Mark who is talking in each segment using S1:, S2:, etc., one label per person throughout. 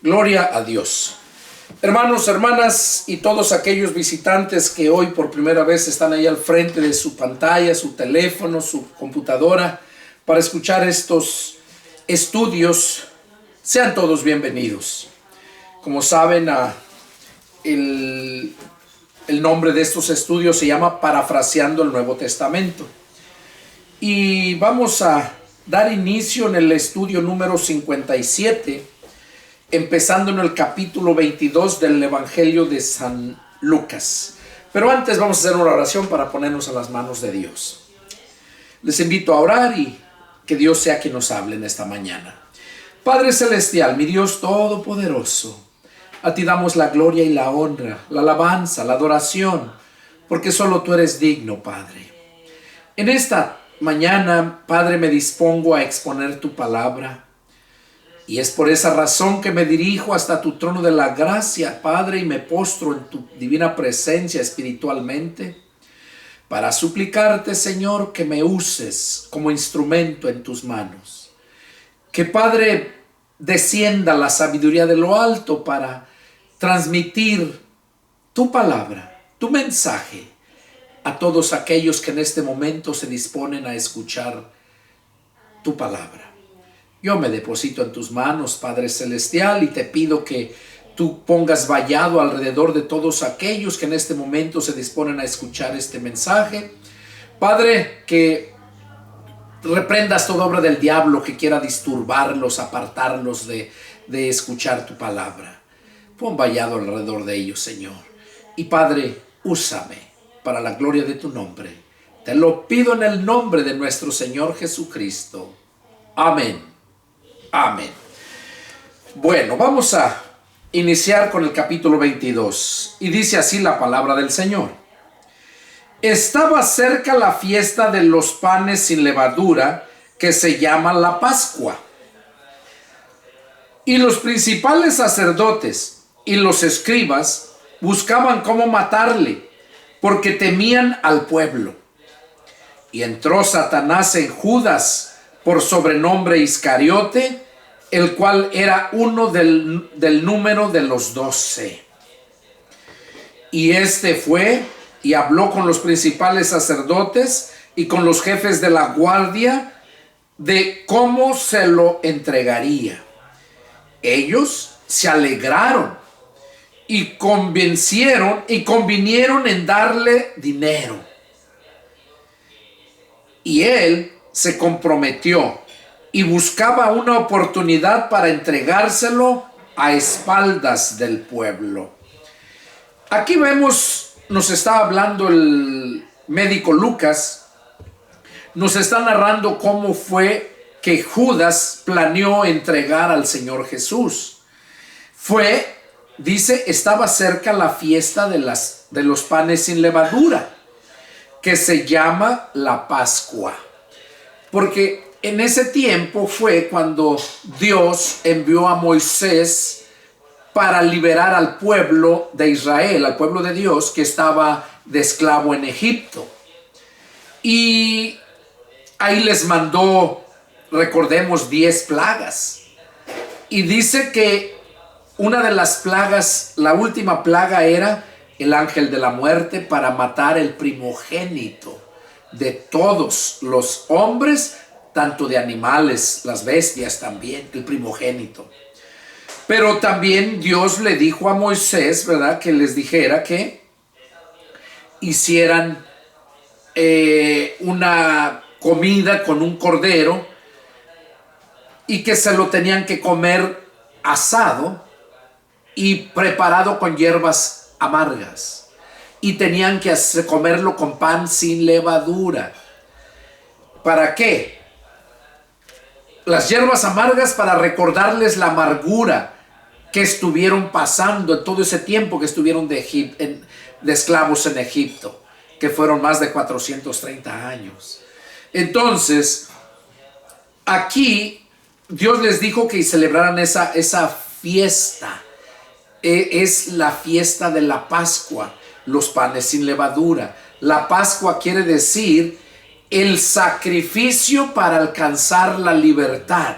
S1: Gloria a Dios. Hermanos, hermanas y todos aquellos visitantes que hoy por primera vez están ahí al frente de su pantalla, su teléfono, su computadora, para escuchar estos estudios, sean todos bienvenidos. Como saben, el nombre de estos estudios se llama Parafraseando el Nuevo Testamento. Y vamos a dar inicio en el estudio número 57, empezando en el capítulo 22 del Evangelio de San Lucas. Pero antes vamos a hacer una oración para ponernos a las manos de Dios. Les invito a orar y que Dios sea quien nos hable en esta mañana. Padre Celestial, mi Dios Todopoderoso, a ti damos la gloria y la honra, la alabanza, la adoración, porque solo tú eres digno, Padre. En esta mañana, Padre, me dispongo a exponer tu palabra. Y es por esa razón que me dirijo hasta tu trono de la gracia, Padre, y me postro en tu divina presencia espiritualmente para suplicarte, Señor, que me uses como instrumento en tus manos. Que, Padre, descienda la sabiduría de lo alto para transmitir tu palabra, tu mensaje a todos aquellos que en este momento se disponen a escuchar tu palabra. Yo me deposito en tus manos, Padre Celestial, y te pido que tú pongas vallado alrededor de todos aquellos que en este momento se disponen a escuchar este mensaje. Padre, que reprendas toda obra del diablo que quiera disturbarlos, apartarlos de escuchar tu palabra. Pon vallado alrededor de ellos, Señor. Y Padre, úsame para la gloria de tu nombre. Te lo pido en el nombre de nuestro Señor Jesucristo. Amén. Amén. Bueno, vamos a iniciar con el capítulo 22. Y dice así la palabra del Señor. Estaba cerca la fiesta de los panes sin levadura, que se llama la Pascua. Y los principales sacerdotes y los escribas buscaban cómo matarle, porque temían al pueblo. Y entró Satanás en Judas, por sobrenombre Iscariote, el cual era uno del número de los 12. Y este fue y habló con los principales sacerdotes y con los jefes de la guardia de cómo se lo entregaría. Ellos se alegraron y convinieron en darle dinero. Y él se comprometió y buscaba una oportunidad para entregárselo a espaldas del pueblo. Aquí vemos, nos está hablando el médico Lucas, nos está narrando cómo fue que Judas planeó entregar al Señor Jesús. Estaba cerca la fiesta de los panes sin levadura, que se llama la Pascua. Porque en ese tiempo fue cuando Dios envió a Moisés para liberar al pueblo de Israel, al pueblo de Dios que estaba de esclavo en Egipto. Y ahí les mandó, recordemos, 10 plagas. Y dice que una de las plagas, la última plaga era el ángel de la muerte para matar el primogénito de todos los hombres, tanto de animales, las bestias también, el primogénito. Pero también Dios le dijo a Moisés, ¿verdad?, que les dijera que hicieran una comida con un cordero y que se lo tenían que comer asado y preparado con hierbas amargas. Y tenían que comerlo con pan sin levadura. ¿Para qué? Las hierbas amargas para recordarles la amargura que estuvieron pasando en todo ese tiempo que estuvieron de esclavos en Egipto, que fueron más de 430 años. Entonces, aquí Dios les dijo que celebraran esa fiesta. Es la fiesta de la Pascua, los panes sin levadura. La Pascua quiere decir el sacrificio para alcanzar la libertad.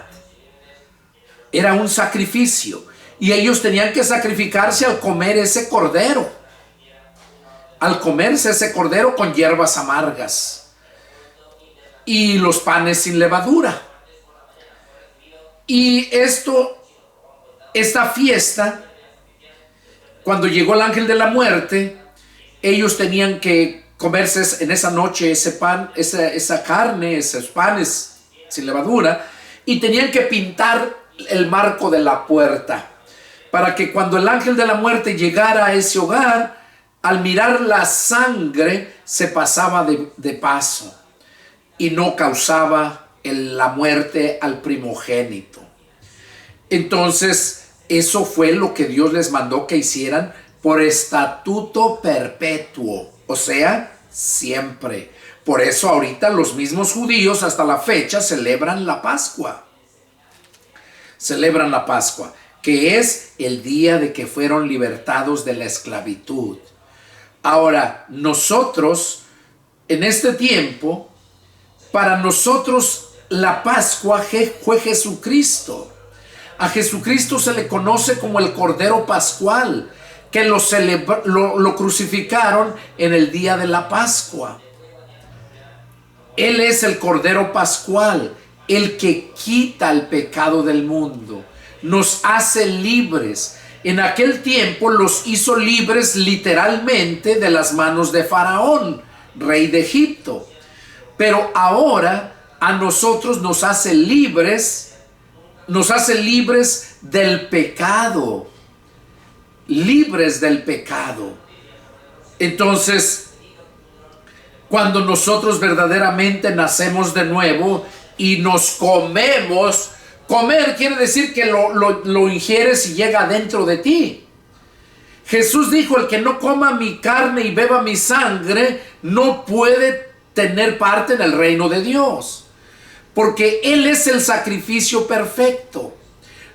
S1: Era un sacrificio. Y ellos tenían que sacrificarse al comer ese cordero. Al comerse ese cordero con hierbas amargas. Y los panes sin levadura. Y esta fiesta, cuando llegó el ángel de la muerte, ellos tenían que comerse en esa noche ese pan, esa carne, esos panes sin levadura, y tenían que pintar el marco de la puerta, para que cuando el ángel de la muerte llegara a ese hogar, al mirar la sangre, se pasaba de paso y no causaba la muerte al primogénito. Entonces, eso fue lo que Dios les mandó que hicieran por estatuto perpetuo, o sea, siempre. Por eso ahorita los mismos judíos hasta la fecha celebran la Pascua. Celebran la Pascua, que es el día de que fueron libertados de la esclavitud. Ahora, nosotros, en este tiempo, para nosotros la Pascua fue Jesucristo. A Jesucristo se le conoce como el Cordero Pascual, que lo crucificaron en el día de la Pascua. Él es el Cordero Pascual, el que quita el pecado del mundo, nos hace libres. En aquel tiempo los hizo libres literalmente de las manos de Faraón, rey de Egipto. Pero ahora a nosotros nos hace libres del pecado. Libres del pecado. Entonces, cuando nosotros verdaderamente nacemos de nuevo y nos comemos, comer quiere decir que lo ingieres y llega dentro de ti. Jesús dijo: el que no coma mi carne y beba mi sangre no puede tener parte en el reino de Dios, porque Él es el sacrificio perfecto.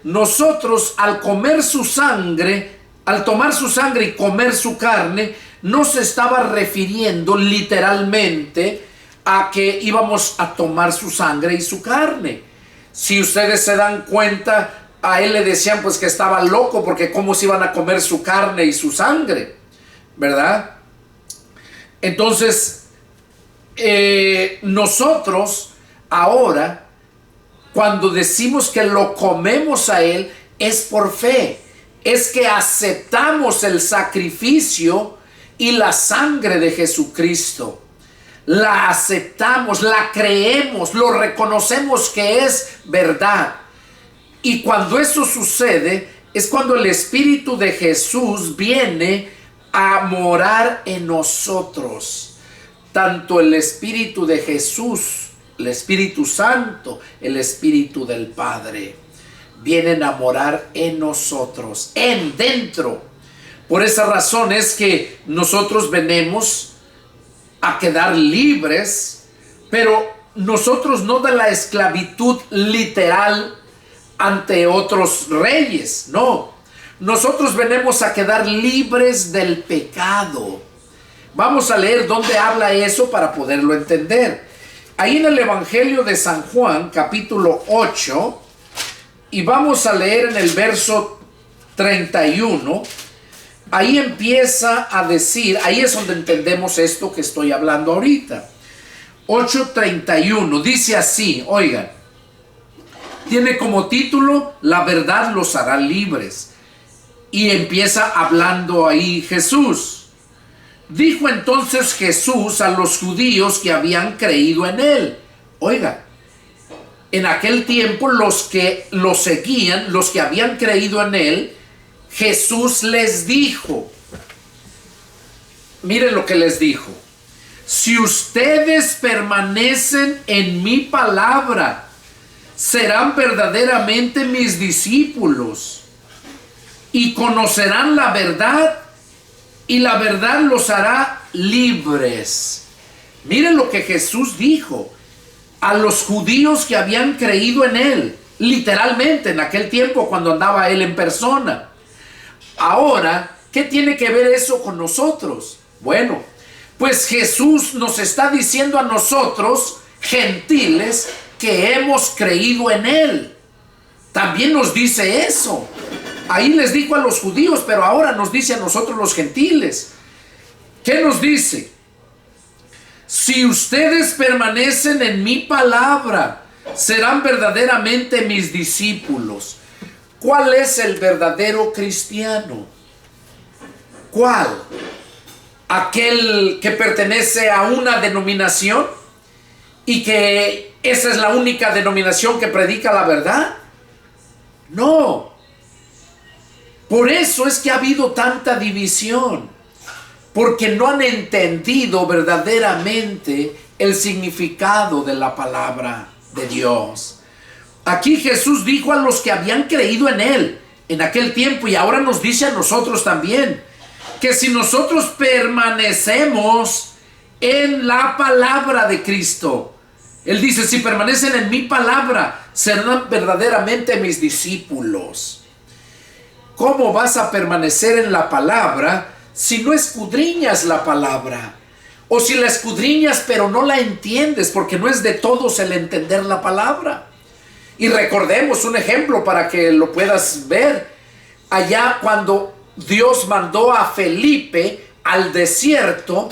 S1: Nosotros al comer su sangre, al tomar su sangre y comer su carne, no se estaba refiriendo literalmente a que íbamos a tomar su sangre y su carne. Si ustedes se dan cuenta, a él le decían pues que estaba loco, porque cómo se iban a comer su carne y su sangre, ¿verdad? Entonces, nosotros ahora, cuando decimos que lo comemos a él, es por fe. Es que aceptamos el sacrificio y la sangre de Jesucristo. La aceptamos, la creemos, lo reconocemos que es verdad. Y cuando eso sucede, es cuando el Espíritu de Jesús viene a morar en nosotros. Tanto el Espíritu de Jesús, el Espíritu Santo, el Espíritu del Padre, vienen a morar en nosotros, en dentro. Por esa razón es que nosotros venimos a quedar libres, pero nosotros no de la esclavitud literal ante otros reyes, no. Nosotros venimos a quedar libres del pecado. Vamos a leer dónde habla eso para poderlo entender. Ahí en el Evangelio de San Juan, capítulo 8, y vamos a leer en el verso 31, ahí empieza a decir, ahí es donde entendemos esto que estoy hablando ahorita. 8:31, dice así, oigan, tiene como título, la verdad los hará libres. Y empieza hablando ahí Jesús. Dijo entonces Jesús a los judíos que habían creído en él. Oiga, en aquel tiempo los que lo seguían, los que habían creído en él, Jesús les dijo, miren lo que les dijo: si ustedes permanecen en mi palabra, serán verdaderamente mis discípulos y conocerán la verdad, y la verdad los hará libres. Miren lo que Jesús dijo a los judíos que habían creído en él, literalmente en aquel tiempo cuando andaba él en persona. Ahora, ¿qué tiene que ver eso con nosotros? Bueno, pues Jesús nos está diciendo a nosotros, gentiles, que hemos creído en él. También nos dice eso. Ahí les dijo a los judíos, pero ahora nos dice a nosotros los gentiles. ¿Qué nos dice? Si ustedes permanecen en mi palabra, serán verdaderamente mis discípulos. ¿Cuál es el verdadero cristiano? ¿Cuál? ¿Aquel que pertenece a una denominación y que esa es la única denominación que predica la verdad? No. Por eso es que ha habido tanta división, porque no han entendido verdaderamente el significado de la palabra de Dios. Aquí Jesús dijo a los que habían creído en Él en aquel tiempo, y ahora nos dice a nosotros también, que si nosotros permanecemos en la palabra de Cristo, Él dice, si permanecen en mi palabra, serán verdaderamente mis discípulos. ¿Cómo vas a permanecer en la palabra si no escudriñas la palabra? O si la escudriñas pero no la entiendes, porque no es de todos el entender la palabra. Y recordemos un ejemplo para que lo puedas ver. Allá cuando Dios mandó a Felipe al desierto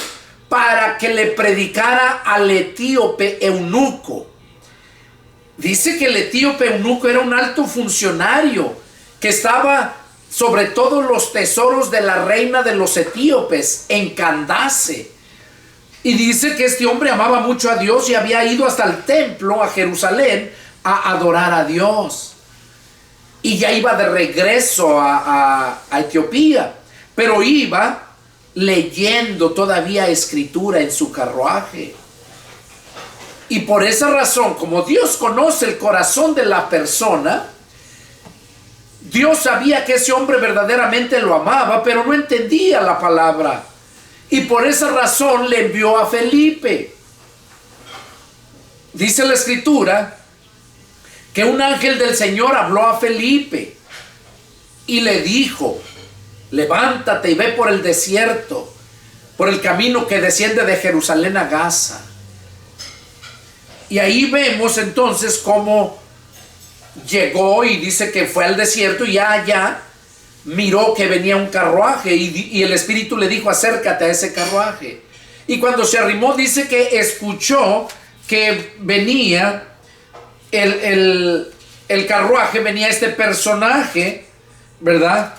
S1: para que le predicara al etíope eunuco. Dice que el etíope eunuco era un alto funcionario que estaba sobre todos los tesoros de la reina de los etíopes, en Candace. Y dice que este hombre amaba mucho a Dios y había ido hasta el templo, a Jerusalén, a adorar a Dios. Y ya iba de regreso a Etiopía, pero iba leyendo todavía escritura en su carruaje. Y por esa razón, como Dios conoce el corazón de la persona, Dios sabía que ese hombre verdaderamente lo amaba, pero no entendía la palabra. Y por esa razón le envió a Felipe. Dice la escritura que un ángel del Señor habló a Felipe y le dijo, levántate y ve por el desierto, por el camino que desciende de Jerusalén a Gaza. Y ahí vemos entonces cómo llegó, y dice que fue al desierto y allá miró que venía un carruaje y el Espíritu le dijo, acércate a ese carruaje. Y cuando se arrimó, dice que escuchó que venía el carruaje, venía este personaje, ¿verdad?,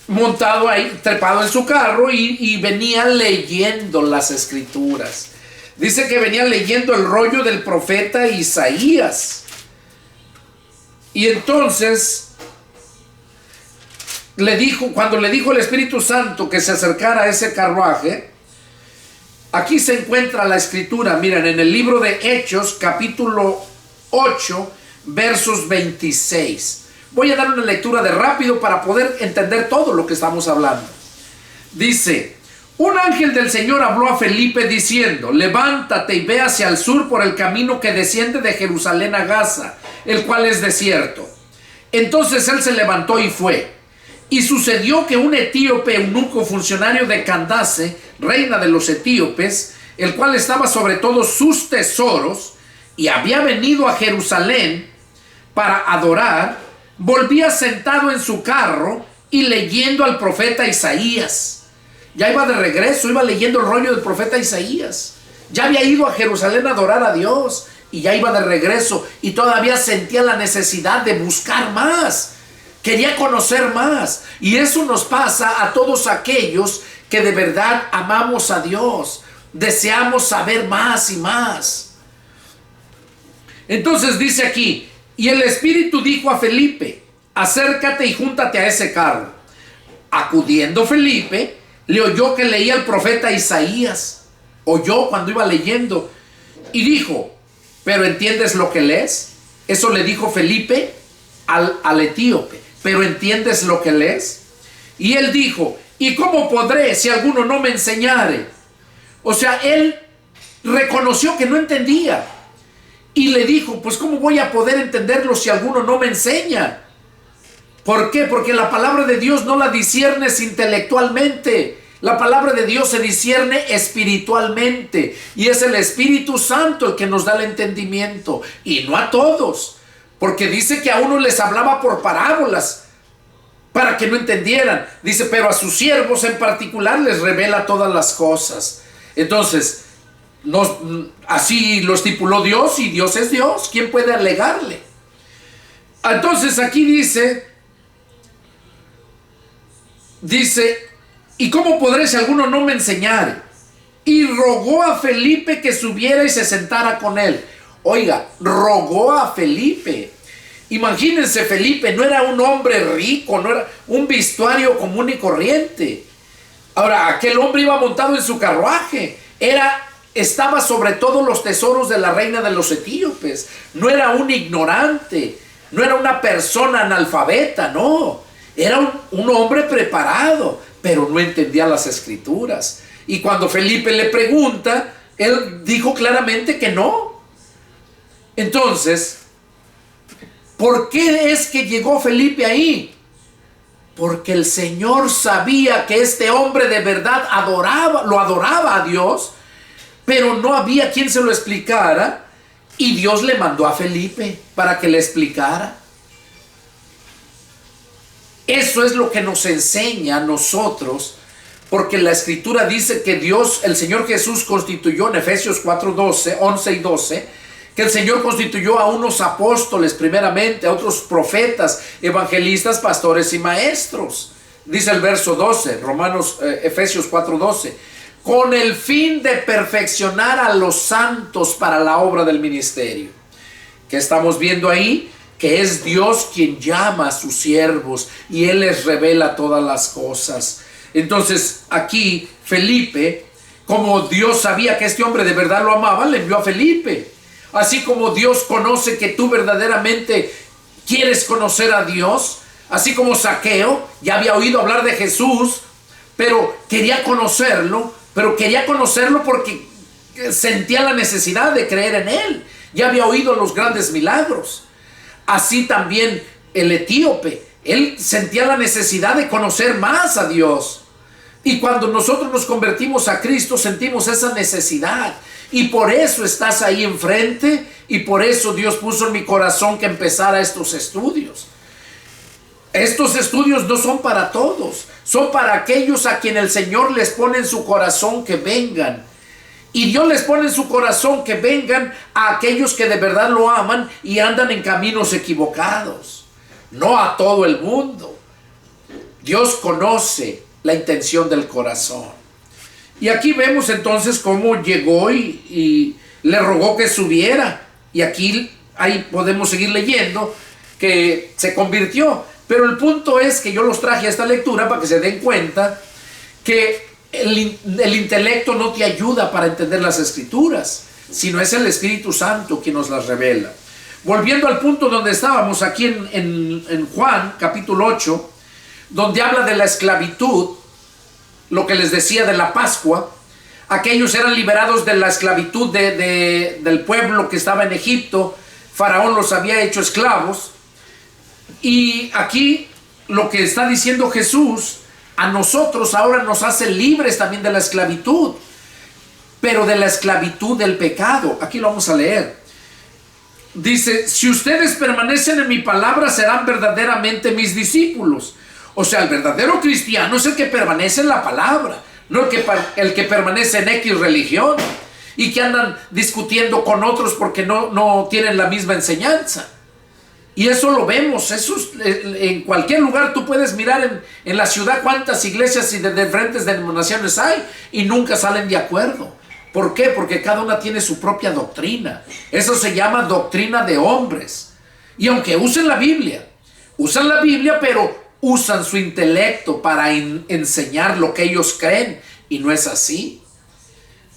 S1: montado ahí, trepado en su carro, y venía leyendo las escrituras. Dice que venía leyendo el rollo del profeta Isaías. Y entonces le dijo, cuando le dijo el Espíritu Santo que se acercara a ese carruaje, aquí se encuentra la escritura, miren, en el libro de Hechos, capítulo 8, versos 26. Voy a dar una lectura de rápido para poder entender todo lo que estamos hablando. Dice, un ángel del Señor habló a Felipe diciendo, levántate y ve hacia el sur por el camino que desciende de Jerusalén a Gaza, el cual es desierto. Entonces él se levantó y fue. Y sucedió que un etíope eunuco, funcionario de Candace, reina de los etíopes, el cual estaba sobre todos sus tesoros y había venido a Jerusalén para adorar, volvía sentado en su carro y leyendo al profeta Isaías. Ya iba de regreso, iba leyendo el rollo del profeta Isaías. Ya había ido a Jerusalén a adorar a Dios y ya iba de regreso, y todavía sentía la necesidad de buscar más. Quería conocer más. Y eso nos pasa a todos aquellos que de verdad amamos a Dios. Deseamos saber más y más. Entonces dice aquí, y el Espíritu dijo a Felipe, acércate y júntate a ese carro. Acudiendo Felipe, le oyó que leía el profeta Isaías. Oyó cuando iba leyendo y dijo, ¿pero entiendes lo que lees? Eso le dijo Felipe al etíope. ¿Pero entiendes lo que lees? Y él dijo, ¿y cómo podré si alguno no me enseñare? O sea, él reconoció que no entendía. Y le dijo, pues ¿cómo voy a poder entenderlo si alguno no me enseña? ¿Por qué? Porque la palabra de Dios no la disciernes intelectualmente. La palabra de Dios se discierne espiritualmente. Y es el Espíritu Santo el que nos da el entendimiento. Y no a todos. Porque dice que a unos les hablaba por parábolas. para que no entendieran. Dice, pero a sus siervos en particular les revela todas las cosas. Entonces, así lo estipuló Dios, y Dios es Dios. ¿Quién puede alegarle? Entonces aquí dice, ¿y cómo podré si alguno no me enseñare? Y rogó a Felipe que subiera y se sentara con él. Oiga, rogó a Felipe. Imagínense, Felipe no era un hombre rico, no era un vestuario común y corriente. Ahora, aquel hombre iba montado en su carruaje. Estaba sobre todos los tesoros de la reina de los etíopes. No era un ignorante, no era una persona analfabeta, no. Era un hombre preparado, pero no entendía las escrituras. Y cuando Felipe le pregunta, él dijo claramente que no. Entonces, ¿por qué es que llegó Felipe ahí? Porque el Señor sabía que este hombre de verdad lo adoraba a Dios, pero no había quien se lo explicara, y Dios le mandó a Felipe para que le explicara. Eso es lo que nos enseña a nosotros, porque la Escritura dice que Dios, el Señor Jesús, constituyó en Efesios 4:12, 11 y 12, que el Señor constituyó a unos apóstoles primeramente, a otros profetas, evangelistas, pastores y maestros. Dice el verso 12, Efesios 4:12, con el fin de perfeccionar a los santos para la obra del ministerio. ¿Qué estamos viendo ahí? Que es Dios quien llama a sus siervos y Él les revela todas las cosas. Entonces aquí Felipe, como Dios sabía que este hombre de verdad lo amaba, le envió a Felipe. Así como Dios conoce que tú verdaderamente quieres conocer a Dios, así como Zaqueo ya había oído hablar de Jesús, pero quería conocerlo porque sentía la necesidad de creer en Él. Ya había oído los grandes milagros. Así también el etíope, él sentía la necesidad de conocer más a Dios. Y cuando nosotros nos convertimos a Cristo, sentimos esa necesidad. Y por eso estás ahí enfrente, y por eso Dios puso en mi corazón que empezara estos estudios. Estos estudios no son para todos, son para aquellos a quien el Señor les pone en su corazón que vengan. Y Dios les pone en su corazón que vengan a aquellos que de verdad lo aman y andan en caminos equivocados. No a todo el mundo. Dios conoce la intención del corazón. Y aquí vemos entonces cómo llegó y le rogó que subiera. Y ahí podemos seguir leyendo que se convirtió. Pero el punto es que yo los traje a esta lectura para que se den cuenta que el intelecto no te ayuda para entender las escrituras, sino es el Espíritu Santo quien nos las revela. Volviendo al punto donde estábamos aquí en Juan capítulo 8, donde habla de la esclavitud, lo que les decía de la Pascua. Aquellos eran liberados de la esclavitud del pueblo que estaba en Egipto. Faraón los había hecho esclavos. Y aquí lo que está diciendo Jesús, a nosotros ahora nos hace libres también de la esclavitud, pero de la esclavitud del pecado. Aquí lo vamos a leer. Dice, si ustedes permanecen en mi palabra, serán verdaderamente mis discípulos. O sea, el verdadero cristiano es el que permanece en la palabra, no el que permanece en X religión y que andan discutiendo con otros porque no tienen la misma enseñanza. Y eso lo vemos, en cualquier lugar tú puedes mirar en la ciudad cuántas iglesias y de diferentes denominaciones hay y nunca salen de acuerdo. ¿Por qué? Porque cada una tiene su propia doctrina. Eso se llama doctrina de hombres. Y aunque usan la Biblia, pero usan su intelecto para enseñar lo que ellos creen, y no es así.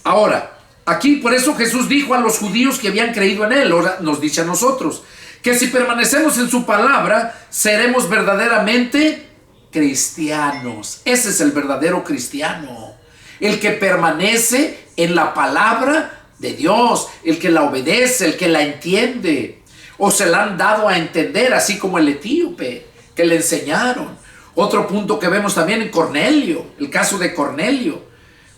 S1: Ahora, aquí por eso Jesús dijo a los judíos que habían creído en Él, ahora nos dice a nosotros, que si permanecemos en su palabra, seremos verdaderamente cristianos. Ese es el verdadero cristiano, el que permanece en la palabra de Dios, el que la obedece, el que la entiende, o se la han dado a entender, así como el etíope, que le enseñaron. Otro punto que vemos también en Cornelio, el caso de Cornelio.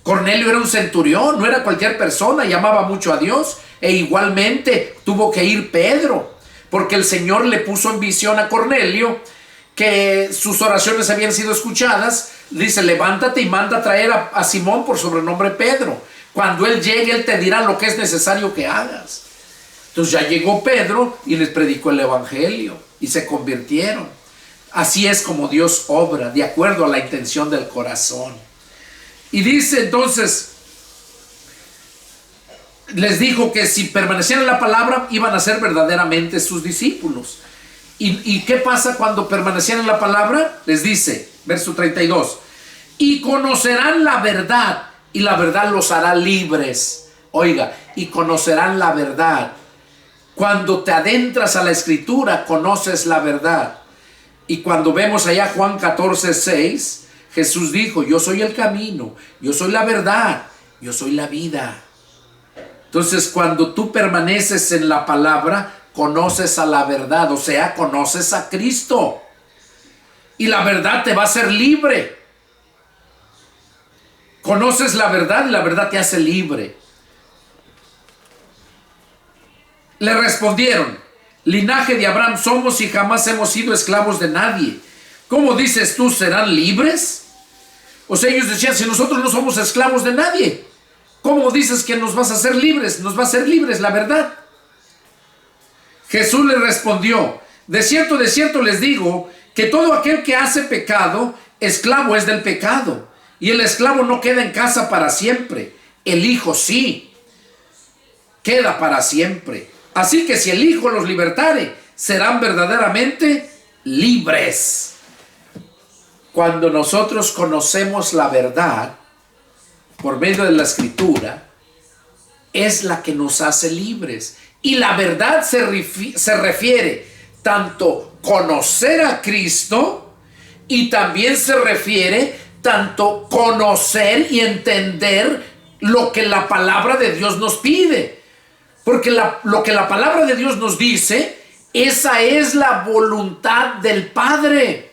S1: Cornelio era un centurión, no era cualquier persona, llamaba mucho a Dios, e igualmente tuvo que ir Pedro, porque el Señor le puso en visión a Cornelio que sus oraciones habían sido escuchadas, dice: levántate y manda a traer a Simón, por sobrenombre Pedro. Cuando él llegue, él te dirá lo que es necesario que hagas. Entonces ya llegó Pedro y les predicó el evangelio y se convirtieron. Así es como Dios obra, de acuerdo a la intención del corazón. Y dice entonces, les dijo que si permanecían en la palabra iban a ser verdaderamente sus discípulos. ¿Y qué pasa cuando permanecían en la palabra? Les dice, verso 32, y conocerán la verdad, y la verdad los hará libres. Oiga, y conocerán la verdad. Cuando te adentras a la escritura, conoces la verdad. Y cuando vemos allá Juan 14:6, Jesús dijo: yo soy el camino, yo soy la verdad, yo soy la vida. Entonces, cuando tú permaneces en la palabra, conoces a la verdad, o sea, conoces a Cristo. Y la verdad te va a hacer libre. Conoces la verdad y la verdad te hace libre. Le respondieron: linaje de Abraham somos y jamás hemos sido esclavos de nadie. ¿Cómo dices tú, serán libres? O sea, ellos decían: si nosotros no somos esclavos de nadie, ¿cómo dices que nos vas a hacer libres? Nos va a hacer libres la verdad. Jesús les respondió: de cierto les digo, que todo aquel que hace pecado, esclavo es del pecado. Y el esclavo no queda en casa para siempre. El Hijo sí, queda para siempre. Así que si el Hijo los libertare, serán verdaderamente libres. Cuando nosotros conocemos la verdad por medio de la Escritura, es la que nos hace libres. Y la verdad se refiere tanto conocer a Cristo, y también se refiere tanto conocer y entender lo que la palabra de Dios nos pide. Porque lo que la palabra de Dios nos dice, esa es la voluntad del Padre.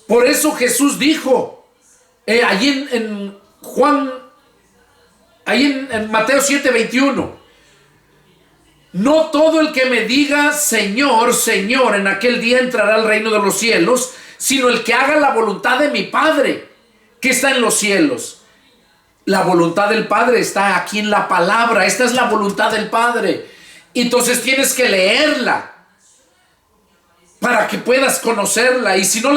S1: Por eso Jesús dijo, allí en Juan, ahí en Mateo 7:21, no todo el que me diga Señor, Señor, en aquel día entrará al reino de los cielos, sino el que haga la voluntad de mi Padre que está en los cielos. La voluntad del Padre está aquí en la palabra. Esta es la voluntad del Padre. Entonces tienes que leerla para que puedas conocerla. Y si no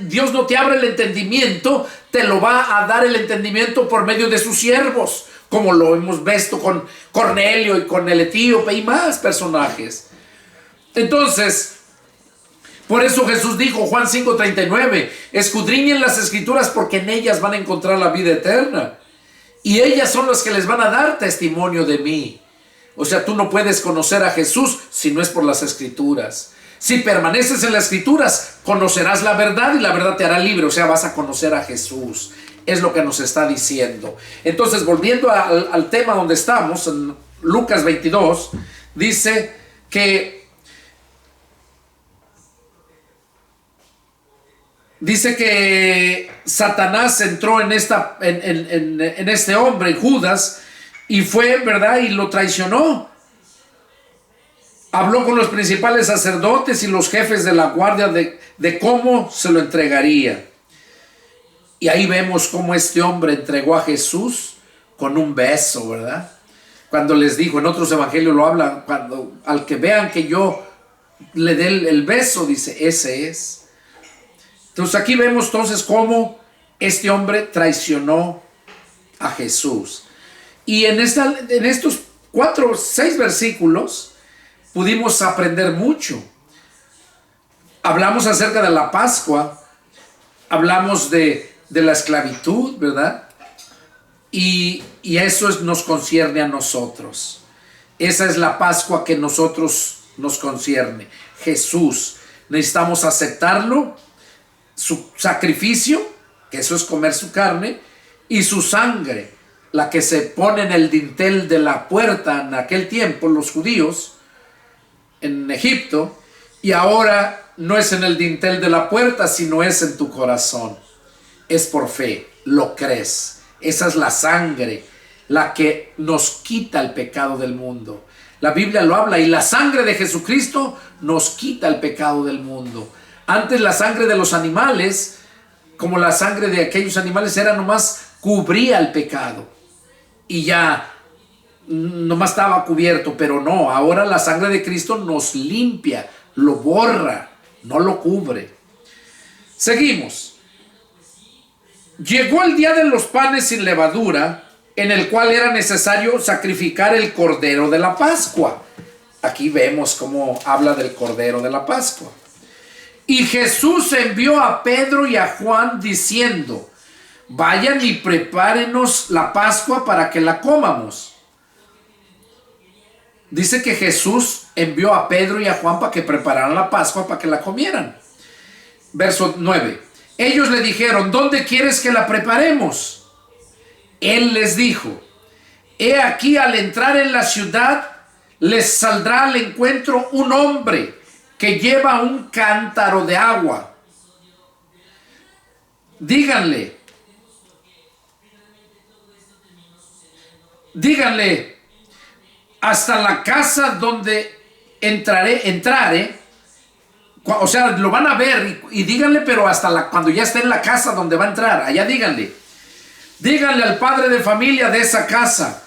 S1: Dios no te abre el entendimiento, te lo va a dar el entendimiento por medio de sus siervos, como lo hemos visto con Cornelio y con el etíope y más personajes. Entonces, por eso Jesús dijo, Juan 5:39, escudriñen las escrituras porque en ellas van a encontrar la vida eterna. Y ellas son las que les van a dar testimonio de mí. O sea, tú no puedes conocer a Jesús si no es por las escrituras. Si permaneces en las escrituras, conocerás la verdad y la verdad te hará libre. O sea, vas a conocer a Jesús. Es lo que nos está diciendo. Entonces, volviendo al tema donde estamos, en Lucas 22, dice que Satanás entró en este hombre, Judas, y fue, ¿verdad? Y lo traicionó. Habló con los principales sacerdotes y los jefes de la guardia de cómo se lo entregaría. Y ahí vemos cómo este hombre entregó a Jesús con un beso, ¿verdad? Cuando les dijo, en otros evangelios lo hablan, cuando al que vean que yo le dé el beso, dice, ese es. Entonces aquí vemos entonces cómo este hombre traicionó a Jesús. Y en estos 4 o 6 versículos pudimos aprender mucho. Hablamos acerca de la Pascua, hablamos de la esclavitud, ¿verdad? Y eso nos concierne a nosotros. Esa es la Pascua que nos concierne. Jesús, necesitamos aceptarlo, su sacrificio, que eso es comer su carne, y su sangre, la que se pone en el dintel de la puerta en aquel tiempo, los judíos, en Egipto, y ahora no es en el dintel de la puerta, sino es en tu corazón. Es por fe, lo crees. Esa es la sangre, la que nos quita el pecado del mundo, La Biblia lo habla, y la sangre de Jesucristo nos quita el pecado del mundo. Antes la sangre de los animales, como la sangre de aquellos animales, era nomás cubría el pecado y ya nomás estaba cubierto, pero no, ahora la sangre de Cristo nos limpia, lo borra, no lo cubre. Seguimos. Llegó el día de los panes sin levadura, en el cual era necesario sacrificar el cordero de la Pascua. Aquí vemos cómo habla del cordero de la Pascua. Y Jesús envió a Pedro y a Juan diciendo: vayan y prepárenos la Pascua para que la comamos. Dice que Jesús envió a Pedro y a Juan para que prepararan la Pascua para que la comieran. Verso 9. Ellos le dijeron: ¿dónde quieres que la preparemos? Él les dijo: he aquí, al entrar en la ciudad, les saldrá al encuentro un hombre que lleva un cántaro de agua. Díganle, hasta la casa donde entrare, o sea, lo van a ver, y díganle, pero hasta cuando ya esté en la casa donde va a entrar, allá díganle al padre de familia de esa casa: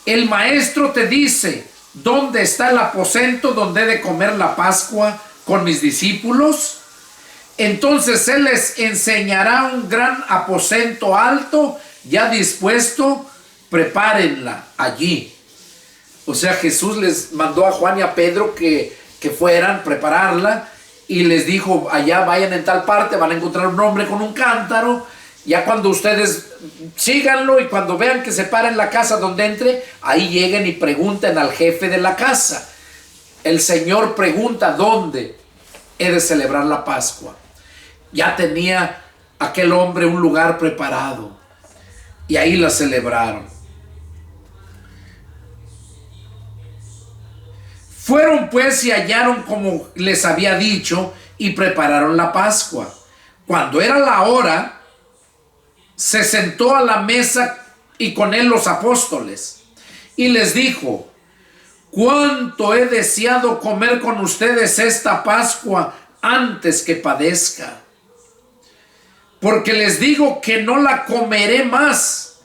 S1: el maestro te dice, ¿dónde está el aposento donde he de comer la Pascua con mis discípulos? Entonces él les enseñará un gran aposento alto, ya dispuesto, prepárenla allí. O sea, Jesús les mandó a Juan y a Pedro que fueran a prepararla, y les dijo: allá vayan en tal parte, van a encontrar un hombre con un cántaro. Ya cuando ustedes síganlo, y cuando vean que se para en la casa donde entre, ahí lleguen y pregunten al jefe de la casa. El Señor pregunta: ¿dónde he de celebrar la Pascua? Ya tenía aquel hombre un lugar preparado, y ahí la celebraron. Fueron pues y hallaron como les había dicho, y prepararon la Pascua. Cuando era la hora, se sentó a la mesa y con él los apóstoles, y les dijo: cuánto he deseado comer con ustedes esta Pascua antes que padezca, porque les digo que no la comeré más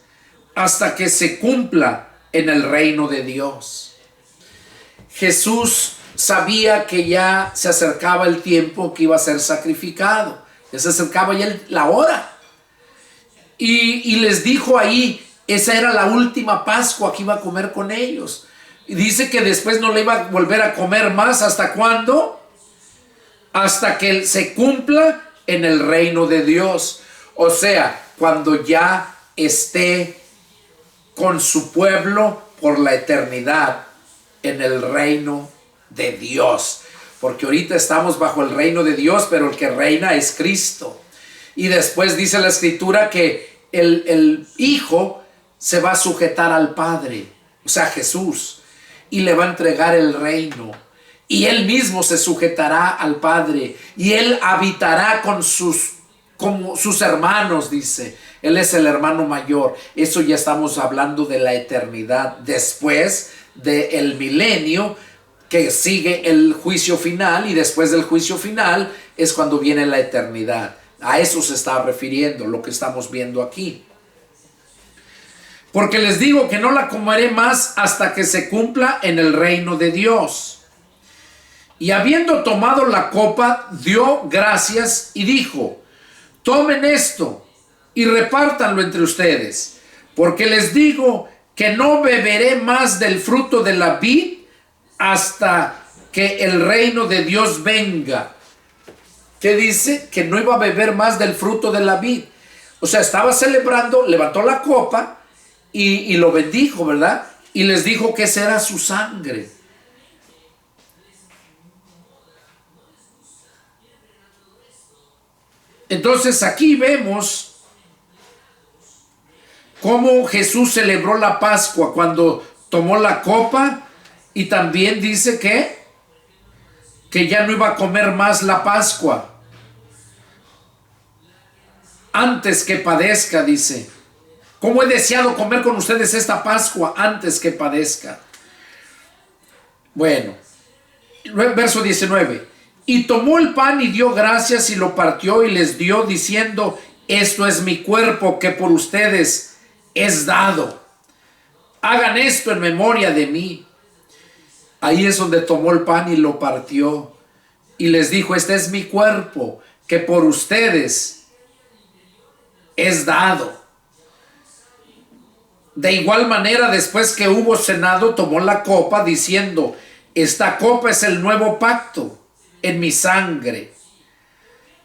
S1: hasta que se cumpla en el reino de Dios. Jesús sabía que ya se acercaba el tiempo que iba a ser sacrificado, ya se acercaba ya la hora. Y les dijo ahí, esa era la última Pascua que iba a comer con ellos. Y dice que después no le iba a volver a comer más. ¿Hasta cuándo? Hasta que se cumpla en el reino de Dios. O sea, cuando ya esté con su pueblo por la eternidad en el reino de Dios. Porque ahorita estamos bajo el reino de Dios, pero el que reina es Cristo. Y después dice la Escritura que el Hijo se va a sujetar al Padre, o sea, Jesús, y le va a entregar el reino. Y Él mismo se sujetará al Padre, y Él habitará como sus hermanos, dice. Él es el hermano mayor. Eso ya estamos hablando de la eternidad, después del milenio, que sigue el juicio final, y después del juicio final es cuando viene la eternidad. A eso se está refiriendo lo que estamos viendo aquí. Porque les digo que no la comeré más hasta que se cumpla en el reino de Dios. Y habiendo tomado la copa, dio gracias y dijo: tomen esto y repártanlo entre ustedes, porque les digo que no beberé más del fruto de la vid hasta que el reino de Dios venga. ¿Qué dice? Que no iba a beber más del fruto de la vid. O sea, estaba celebrando, levantó la copa y lo bendijo, ¿verdad? Y les dijo que esa era su sangre. Entonces aquí vemos cómo Jesús celebró la Pascua cuando tomó la copa, y también dice que ya no iba a comer más la Pascua antes que padezca, dice. ¿Cómo he deseado comer con ustedes esta Pascua antes que padezca? Bueno, verso 19. Y tomó el pan y dio gracias y lo partió y les dio diciendo: esto es mi cuerpo que por ustedes es dado. Hagan esto en memoria de mí. Ahí es donde tomó el pan y lo partió y les dijo: este es mi cuerpo que por ustedes es dado. De igual manera, después que hubo cenado, tomó la copa diciendo: esta copa es el nuevo pacto en mi sangre,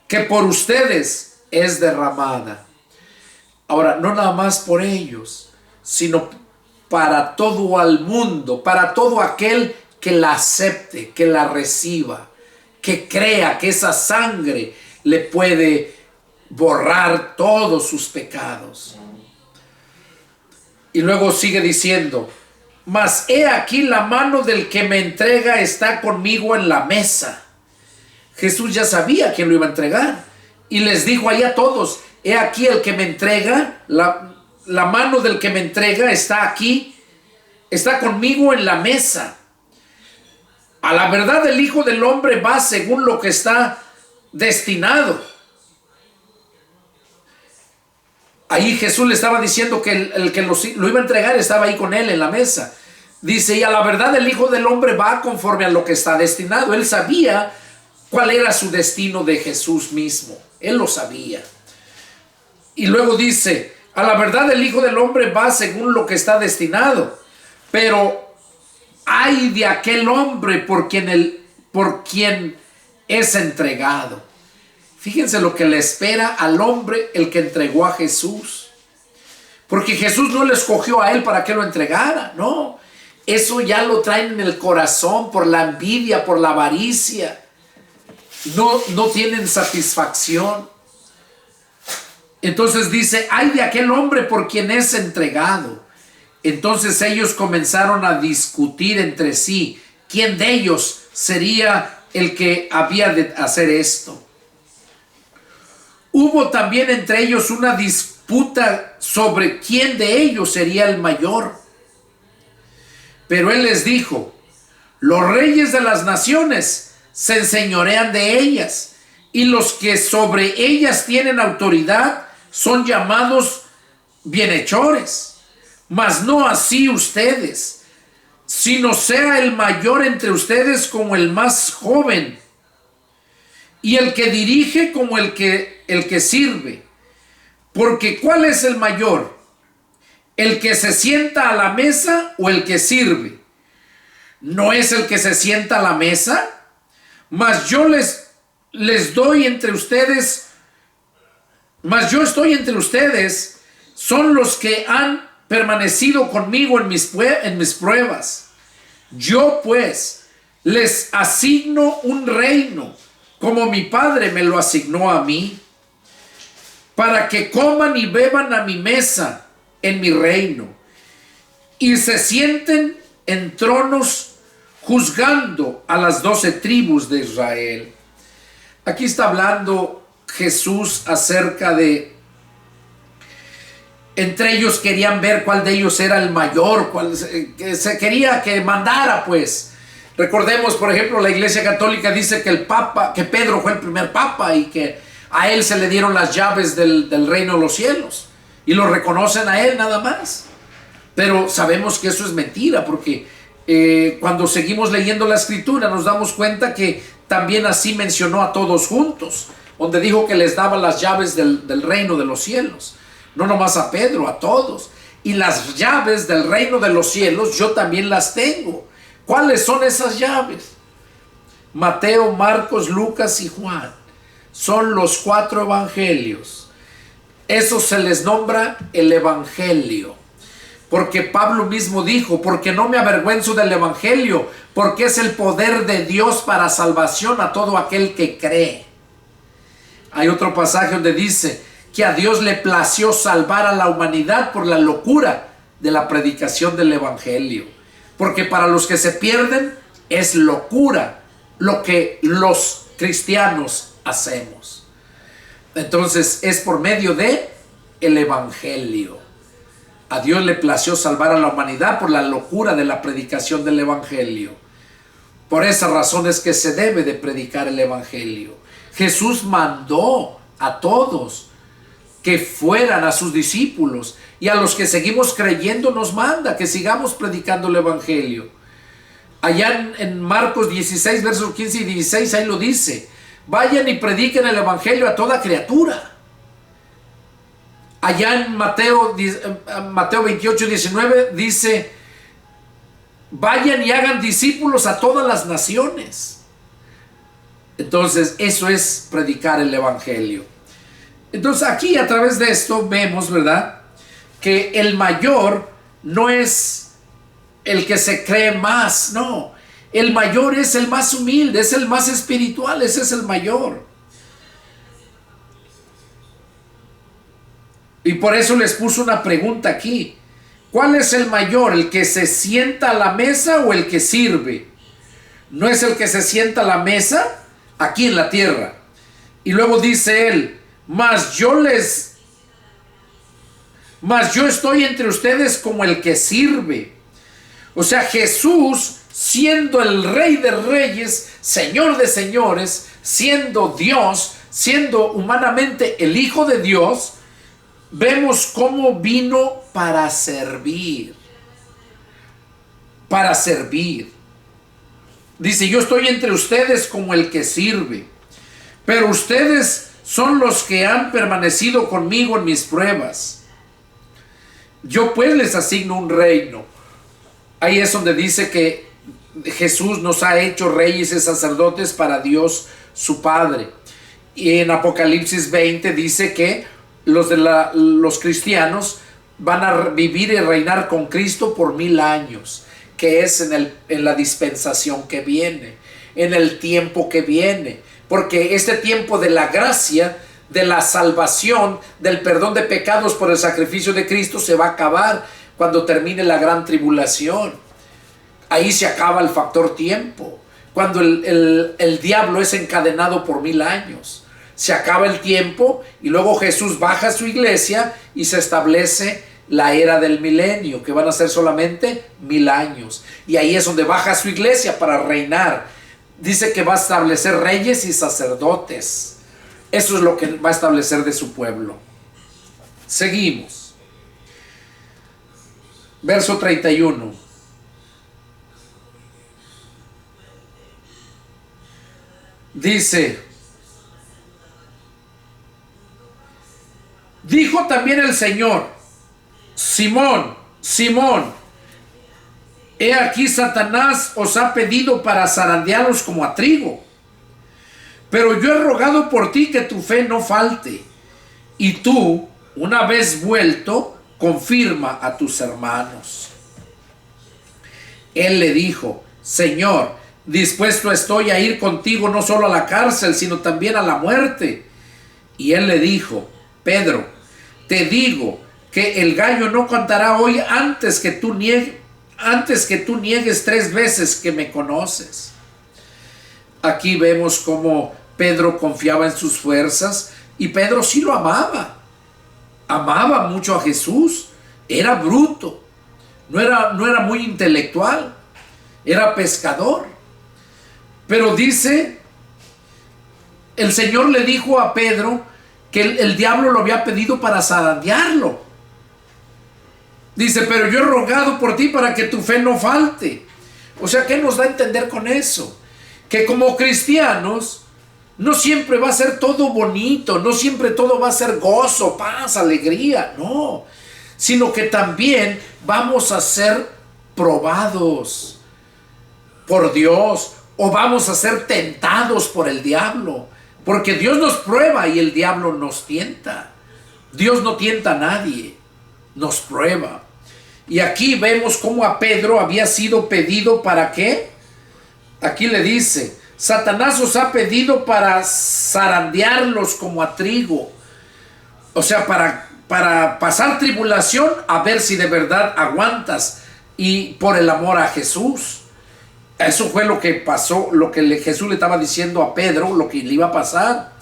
S1: que por ustedes es derramada. Ahora, no nada más por ellos, sino para todo el mundo, para todo aquel que la acepte, que la reciba, que crea que esa sangre le puede borrar todos sus pecados. Y luego sigue diciendo: mas he aquí la mano del que me entrega está conmigo en la mesa. Jesús ya sabía quién lo iba a entregar y les dijo ahí a todos: he aquí el que me entrega, la mano del que me entrega está aquí, está conmigo en la mesa. A la verdad el Hijo del Hombre va según lo que está destinado. Ahí Jesús le estaba diciendo que el que lo iba a entregar estaba ahí con él en la mesa. Dice: y a la verdad el Hijo del Hombre va conforme a lo que está destinado. Él sabía cuál era su destino de Jesús mismo. Él lo sabía. Y luego dice: a la verdad el Hijo del Hombre va según lo que está destinado. Pero ay de aquel hombre por quien es entregado. Fíjense lo que le espera al hombre el que entregó a Jesús. Porque Jesús no le escogió a él para que lo entregara, no. Eso ya lo traen en el corazón por la envidia, por la avaricia. No tienen satisfacción. Entonces dice: ay de aquel hombre por quien es entregado. Entonces ellos comenzaron a discutir entre sí quién de ellos sería el que había de hacer esto. Hubo también entre ellos una disputa sobre quién de ellos sería el mayor. Pero él les dijo: los reyes de las naciones se enseñorean de ellas, y los que sobre ellas tienen autoridad son llamados bienhechores. Mas no así ustedes, sino sea el mayor entre ustedes como el más joven, y el que dirige como el que sirve. Porque ¿cuál es el mayor? ¿El que se sienta a la mesa o el que sirve? ¿No es el que se sienta a la mesa? Mas yo doy entre ustedes, mas yo estoy entre ustedes, son los que han permanecido conmigo en mis pruebas. Yo pues les asigno un reino, como mi Padre me lo asignó a mí, para que coman y beban a mi mesa en mi reino, y se sienten en tronos juzgando a las 12 tribus de Israel. Aquí está hablando Jesús acerca de, entre ellos querían ver cuál de ellos era el mayor, cuál se quería que mandara, pues. Recordemos, por ejemplo, la Iglesia Católica dice que Pedro fue el primer papa y que a él se le dieron las llaves del reino de los cielos y lo reconocen a él nada más. Pero sabemos que eso es mentira, porque cuando seguimos leyendo la Escritura nos damos cuenta que también así mencionó a todos juntos, donde dijo que les daba las llaves del reino de los cielos. No nomás a Pedro, a todos. Y las llaves del reino de los cielos yo también las tengo. ¿Cuáles son esas llaves? Mateo, Marcos, Lucas y Juan. Son los 4 evangelios. Eso se les nombra el evangelio. Porque Pablo mismo dijo: porque no me avergüenzo del evangelio, porque es el poder de Dios para salvación a todo aquel que cree. Hay otro pasaje donde dice que a Dios le plació salvar a la humanidad por la locura de la predicación del evangelio. Porque para los que se pierden es locura lo que los cristianos hacemos. Entonces es por medio de el evangelio. A Dios le plació salvar a la humanidad por la locura de la predicación del evangelio. Por esa razón es que se debe de predicar el evangelio. Jesús mandó a todos que fueran, a sus discípulos, y a los que seguimos creyendo nos manda que sigamos predicando el evangelio. Allá en Marcos 16, versos 15 y 16, ahí lo dice: vayan y prediquen el evangelio a toda criatura. Allá en Mateo 28, 19 dice: vayan y hagan discípulos a todas las naciones. Entonces, eso es predicar el evangelio. Entonces, aquí a través de esto vemos, ¿verdad?, que el mayor no es el que se cree más, no. El mayor es el más humilde, es el más espiritual, ese es el mayor. Y por eso les puse una pregunta aquí: ¿cuál es el mayor? ¿El que se sienta a la mesa o el que sirve? ¿No es el que se sienta a la mesa aquí en la tierra? Y luego dice él: Mas yo estoy entre ustedes como el que sirve. O sea, Jesús, siendo el Rey de Reyes, Señor de Señores, siendo Dios, siendo humanamente el Hijo de Dios, vemos cómo vino para servir. Para servir. Dice: yo estoy entre ustedes como el que sirve. Pero ustedes son los que han permanecido conmigo en mis pruebas. Yo pues les asigno un reino. Ahí es donde dice que Jesús nos ha hecho reyes y sacerdotes para Dios su Padre. Y en Apocalipsis 20 dice que los cristianos van a vivir y reinar con Cristo por 1000 años, que es en la dispensación que viene, en el tiempo que viene. Porque este tiempo de la gracia, de la salvación, del perdón de pecados por el sacrificio de Cristo se va a acabar cuando termine la gran tribulación. Ahí se acaba el factor tiempo. Cuando el diablo es encadenado por 1000 años. Se acaba el tiempo y luego Jesús baja a su iglesia y se establece la era del milenio, que van a ser solamente 1000 años. Y ahí es donde baja a su iglesia para reinar. Dice que va a establecer reyes y sacerdotes. Eso es lo que va a establecer de su pueblo. Seguimos. Verso 31. Dice: dijo también el Señor: Simón, Simón, he aquí Satanás os ha pedido para zarandearos como a trigo. Pero yo he rogado por ti que tu fe no falte. Y tú, una vez vuelto, confirma a tus hermanos. Él le dijo: Señor, dispuesto estoy a ir contigo no solo a la cárcel, sino también a la muerte. Y él le dijo: Pedro, te digo que el gallo no cantará hoy antes que tú niegues 3 veces que me conoces. Aquí vemos cómo Pedro confiaba en sus fuerzas, y Pedro sí lo amaba. Amaba mucho a Jesús. Era bruto. No era muy intelectual. Era pescador. Pero dice, el Señor le dijo a Pedro que el diablo lo había pedido para zarandearlo. Dice: pero yo he rogado por ti para que tu fe no falte. O sea, ¿qué nos da a entender con eso? Que como cristianos no siempre va a ser todo bonito, no siempre todo va a ser gozo, paz, alegría, no. Sino que también vamos a ser probados por Dios, o vamos a ser tentados por el diablo. Porque Dios nos prueba y el diablo nos tienta. Dios no tienta a nadie, nos prueba. Y aquí vemos cómo a Pedro había sido pedido ¿para qué? Aquí le dice: Satanás os ha pedido para zarandearlos como a trigo. O sea, para pasar tribulación, a ver si de verdad aguantas. Y por el amor a Jesús. Eso fue lo que pasó, lo que Jesús le estaba diciendo a Pedro, lo que le iba a pasar.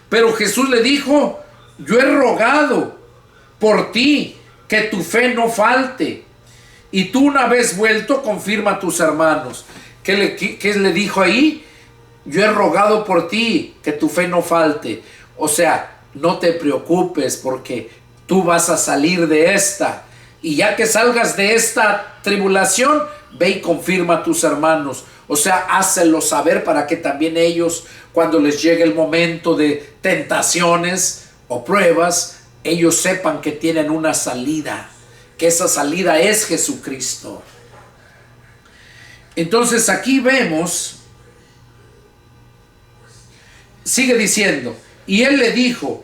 S1: Pero Jesús le dijo: yo he rogado por ti que tu fe no falte, y tú, una vez vuelto, confirma a tus hermanos. ¿Qué le dijo ahí? Yo he rogado por ti, que tu fe no falte. O sea, no te preocupes porque tú vas a salir de esta. Y ya que salgas de esta tribulación, ve y confirma a tus hermanos. O sea, hácelo saber para que también ellos, cuando les llegue el momento de tentaciones o pruebas, ellos sepan que tienen una salida, que esa salida es Jesucristo. Entonces aquí vemos, sigue diciendo, y él le dijo,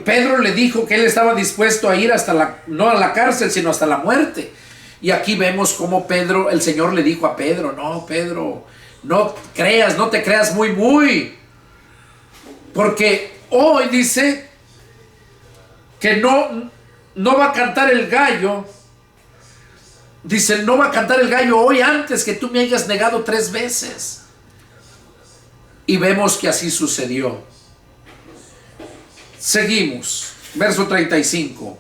S1: Pedro le dijo que él estaba dispuesto a ir hasta no a la cárcel, sino hasta la muerte. Y aquí vemos cómo el Señor le dijo a Pedro, no, Pedro, no te creas muy, porque hoy dice que no va a cantar el gallo. Dice, no va a cantar el gallo hoy antes que tú me hayas negado 3 veces. Y vemos que así sucedió. Seguimos, verso 35.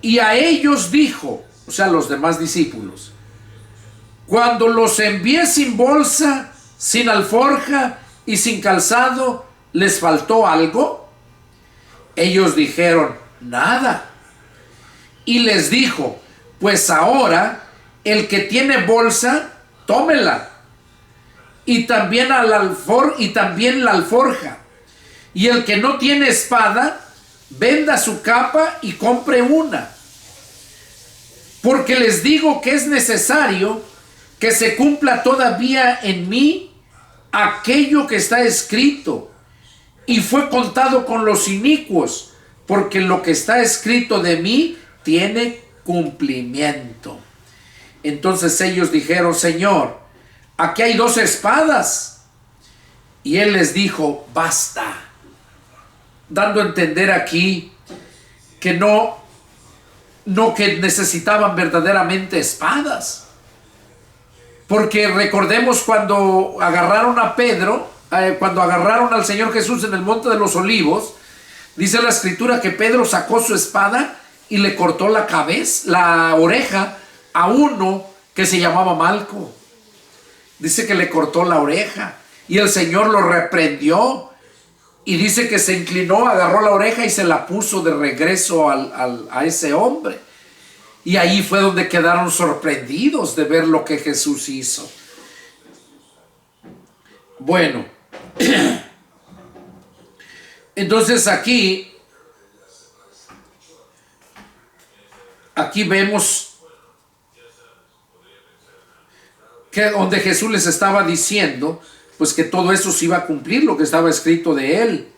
S1: Y a ellos dijo, o sea, a los demás discípulos, cuando los envié sin bolsa, sin alforja y sin calzado, ¿les faltó algo? Ellos dijeron, nada. Y les dijo, pues ahora el que tiene bolsa, tómela. Y también la alforja. Y el que no tiene espada, venda su capa y compre una. Porque les digo que es necesario que se cumpla todavía en mí aquello que está escrito. Y fue contado con los inicuos, porque lo que está escrito de mí tiene cumplimiento. Entonces ellos dijeron, Señor, aquí hay 2 espadas. Y él les dijo, basta. Dando a entender aquí que no que necesitaban verdaderamente espadas. Porque recordemos cuando agarraron a Pedro, cuando agarraron al Señor Jesús en el Monte de los Olivos, dice la Escritura que Pedro sacó su espada y le cortó la oreja a uno que se llamaba Malco. Dice que le cortó la oreja y el Señor lo reprendió. Y dice que se inclinó, agarró la oreja y se la puso de regreso a ese hombre. Y ahí fue donde quedaron sorprendidos de ver lo que Jesús hizo. Bueno, entonces aquí vemos que donde Jesús les estaba diciendo pues que todo eso se iba a cumplir, lo que estaba escrito de él.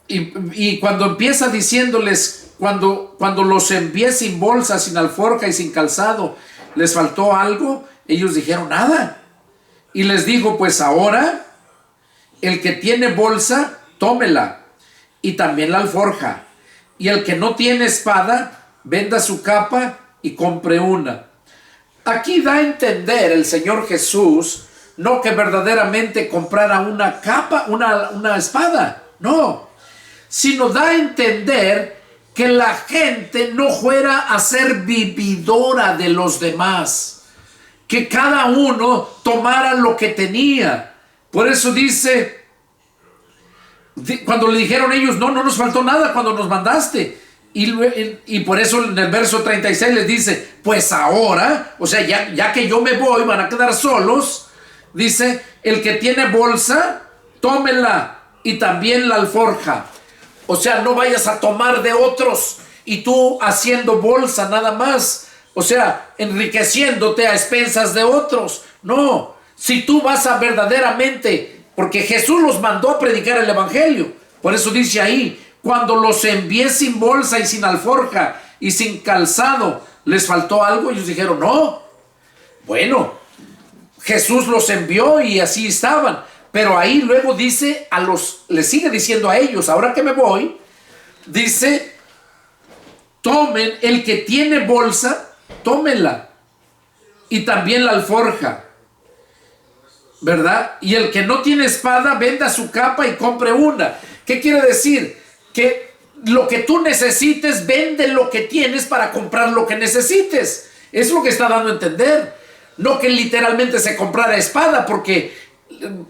S1: Y cuando empieza diciéndoles, cuando los envié sin bolsa, sin alforja y sin calzado, ¿les faltó algo? Ellos dijeron, nada. Y les dijo, pues ahora, el que tiene bolsa, tómela, y también la alforja. Y el que no tiene espada, venda su capa y compre una. Aquí da a entender el Señor Jesús, no que verdaderamente comprara una capa, una espada, no, sino da a entender que la gente no fuera a ser vividora de los demás, que cada uno tomara lo que tenía. Por eso dice, cuando le dijeron ellos, no nos faltó nada cuando nos mandaste. Y por eso en el verso 36 les dice, pues ahora, o sea, ya que yo me voy, van a quedar solos. Dice, el que tiene bolsa, tómela, y también la alforja. O sea, no vayas a tomar de otros y tú haciendo bolsa nada más. O sea, enriqueciéndote a expensas de otros. No, si tú vas a verdaderamente, porque Jesús los mandó a predicar el evangelio. Por eso dice ahí, cuando los envié sin bolsa y sin alforja y sin calzado, ¿les faltó algo? Ellos dijeron, no. Bueno, Jesús los envió y así estaban. Pero ahí luego dice les sigue diciendo a ellos, ahora que me voy, dice, tomen, el que tiene bolsa, tómela. Y también la alforja, ¿verdad? Y el que no tiene espada, venda su capa y compre una. ¿Qué quiere decir? Que lo que tú necesites, vende lo que tienes para comprar lo que necesites. Es lo que está dando a entender. No que literalmente se comprara espada, porque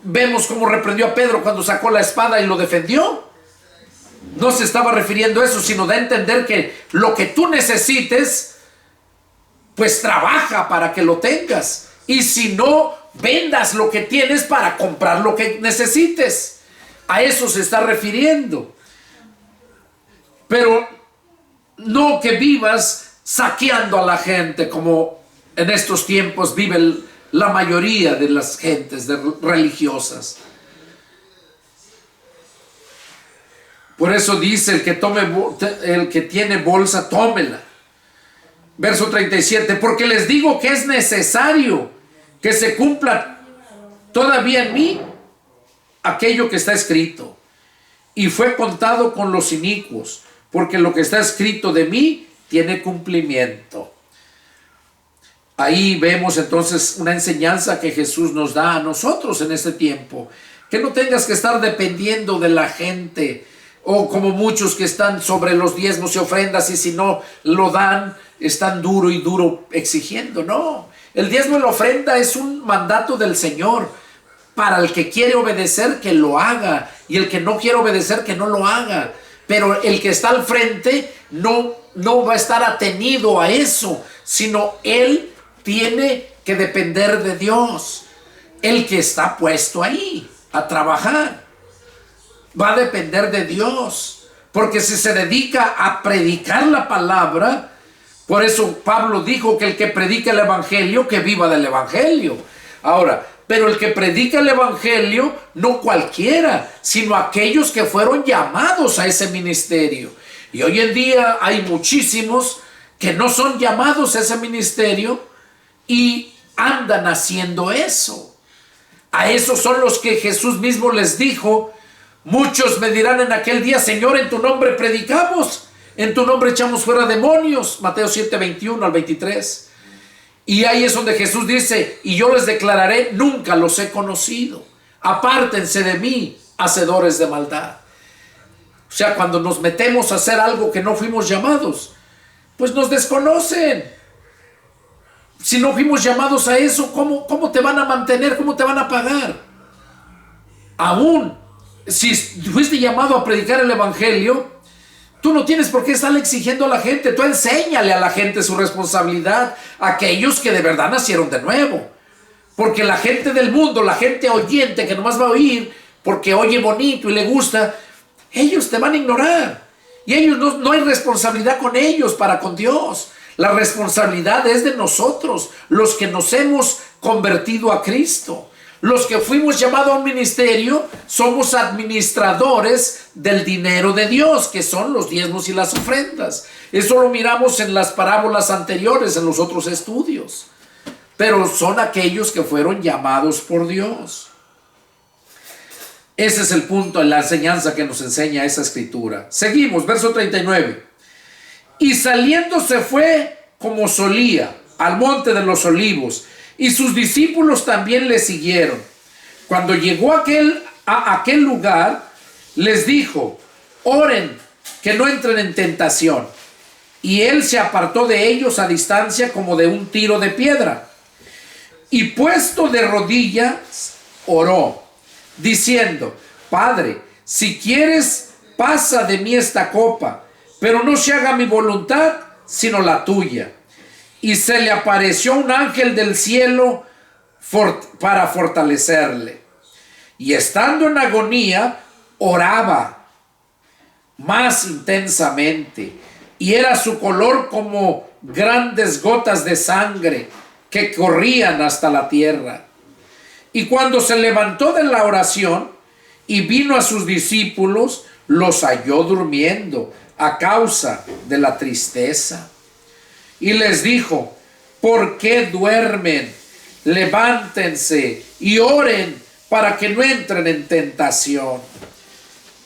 S1: vemos cómo reprendió a Pedro cuando sacó la espada y lo defendió. No se estaba refiriendo a eso, sino da a entender que lo que tú necesites, pues trabaja para que lo tengas. Y si no, vendas lo que tienes para comprar lo que necesites. A eso se está refiriendo. Pero no que vivas saqueando a la gente como en estos tiempos vive la mayoría de las gentes religiosas. Por eso dice el que tiene bolsa, tómela. Verso 37, porque les digo que es necesario que se cumpla todavía en mí aquello que está escrito. Y fue contado con los inicuos, porque lo que está escrito de mí tiene cumplimiento. Ahí vemos entonces una enseñanza que Jesús nos da a nosotros en este tiempo. Que no tengas que estar dependiendo de la gente, o como muchos que están sobre los diezmos y ofrendas, y si no lo dan, están duro y duro exigiendo. No, el diezmo y la ofrenda es un mandato del Señor. Para el que quiere obedecer, que lo haga, y el que no quiere obedecer, que no lo haga. Pero el que está al frente no va a estar atenido a eso, sino él tiene que depender de Dios. El que está puesto ahí a trabajar va a depender de Dios, porque si se dedica a predicar la palabra, por eso Pablo dijo que el que predica el evangelio, que viva del evangelio. Ahora, pero el que predica el evangelio, no cualquiera, sino aquellos que fueron llamados a ese ministerio. Y hoy en día hay muchísimos que no son llamados a ese ministerio y andan haciendo eso. A esos son los que Jesús mismo les dijo: muchos me dirán en aquel día, Señor, en tu nombre predicamos, en tu nombre echamos fuera demonios. Mateo 7, 21 al 23. Y ahí es donde Jesús dice: y yo les declararé, nunca los he conocido. Apártense de mí, hacedores de maldad. O sea, cuando nos metemos a hacer algo que no fuimos llamados, pues nos desconocen. Si no fuimos llamados a eso, ¿cómo te van a mantener? ¿Cómo te van a pagar? Aún si fuiste llamado a predicar el evangelio, tú no tienes por qué estarle exigiendo a la gente. Tú enséñale a la gente su responsabilidad, a aquellos que de verdad nacieron de nuevo. Porque la gente del mundo, la gente oyente que nomás va a oír porque oye bonito y le gusta, ellos te van a ignorar. Y ellos no hay responsabilidad con ellos para con Dios. La responsabilidad es de nosotros, los que nos hemos convertido a Cristo. Los que fuimos llamados a un ministerio somos administradores del dinero de Dios, que son los diezmos y las ofrendas. Eso lo miramos en las parábolas anteriores, en los otros estudios. Pero son aquellos que fueron llamados por Dios. Ese es el punto en la enseñanza que nos enseña esa escritura. Seguimos, verso 39. Y saliendo se fue como solía al monte de los olivos, y sus discípulos también le siguieron. Cuando llegó a aquel lugar, les dijo: oren, que no entren en tentación. Y él se apartó de ellos a distancia como de un tiro de piedra. Y puesto de rodillas, oró, diciendo: Padre, si quieres, pasa de mí esta copa, pero no se haga mi voluntad, sino la tuya. Y se le apareció un ángel del cielo para fortalecerle. Y estando en agonía, oraba más intensamente. Y era su color como grandes gotas de sangre que corrían hasta la tierra. Y cuando se levantó de la oración y vino a sus discípulos, los halló durmiendo a causa de la tristeza. Y les dijo: ¿por qué duermen? Levántense y oren para que no entren en tentación.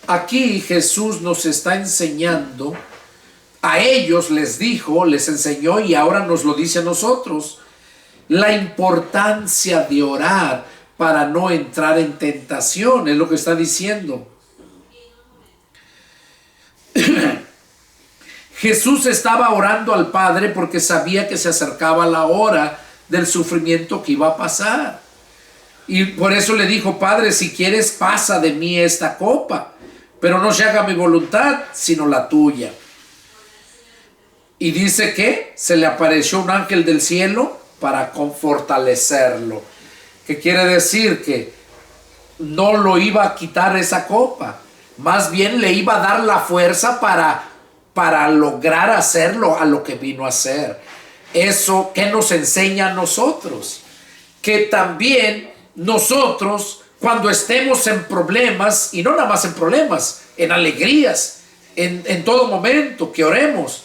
S1: Aquí Jesús nos está enseñando. A ellos les dijo, les enseñó, y ahora nos lo dice a nosotros, la importancia de orar para no entrar en tentación. Es lo que está diciendo. Jesús estaba orando al Padre porque sabía que se acercaba la hora del sufrimiento que iba a pasar. Y por eso le dijo: Padre, si quieres, pasa de mí esta copa, pero no se haga mi voluntad, sino la tuya. Y dice que se le apareció un ángel del cielo para fortalecerlo. ¿Qué quiere decir? Que no lo iba a quitar esa copa, más bien le iba a dar la fuerza para lograr hacerlo a lo que vino a hacer. Eso que nos enseña a nosotros, que también nosotros, cuando estemos en problemas, y no nada más en problemas, en alegrías, en todo momento, que oremos.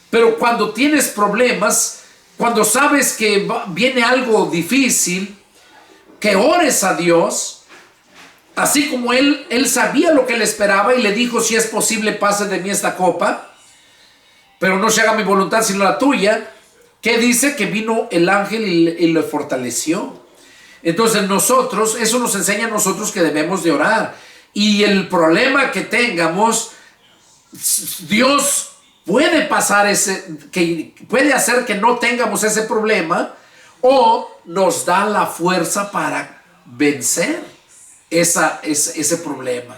S1: Pero cuando tienes problemas, cuando sabes que viene algo difícil, que ores a Dios, así como él sabía lo que le esperaba y le dijo: si es posible, pase de mí esta copa, pero no se haga mi voluntad sino la tuya. ¿Qué dice? Que vino el ángel y le fortaleció. Entonces eso nos enseña a nosotros que debemos de orar. Y el problema que tengamos, Dios puede puede hacer que no tengamos ese problema, o nos da la fuerza para vencer ese problema.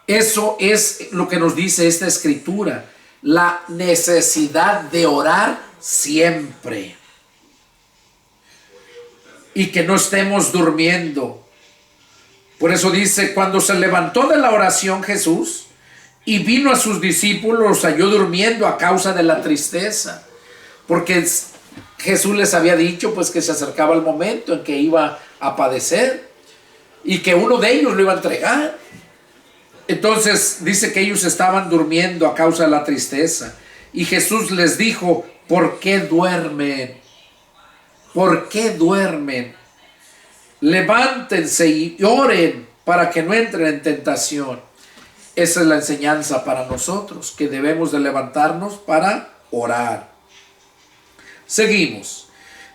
S1: Eso es lo que nos dice esta escritura, la necesidad de orar siempre, y que no estemos durmiendo. Por eso dice: cuando se levantó de la oración Jesús y vino a sus discípulos, los halló durmiendo a causa de la tristeza, porque Jesús les había dicho pues que se acercaba el momento en que iba a padecer y que uno de ellos lo iba a entregar. Entonces dice que ellos estaban durmiendo a causa de la tristeza, y Jesús les dijo: ¿por qué duermen? ¿Por qué duermen? Levántense y oren para que no entren en tentación. Esa es la enseñanza para nosotros, que debemos de levantarnos para orar. Seguimos.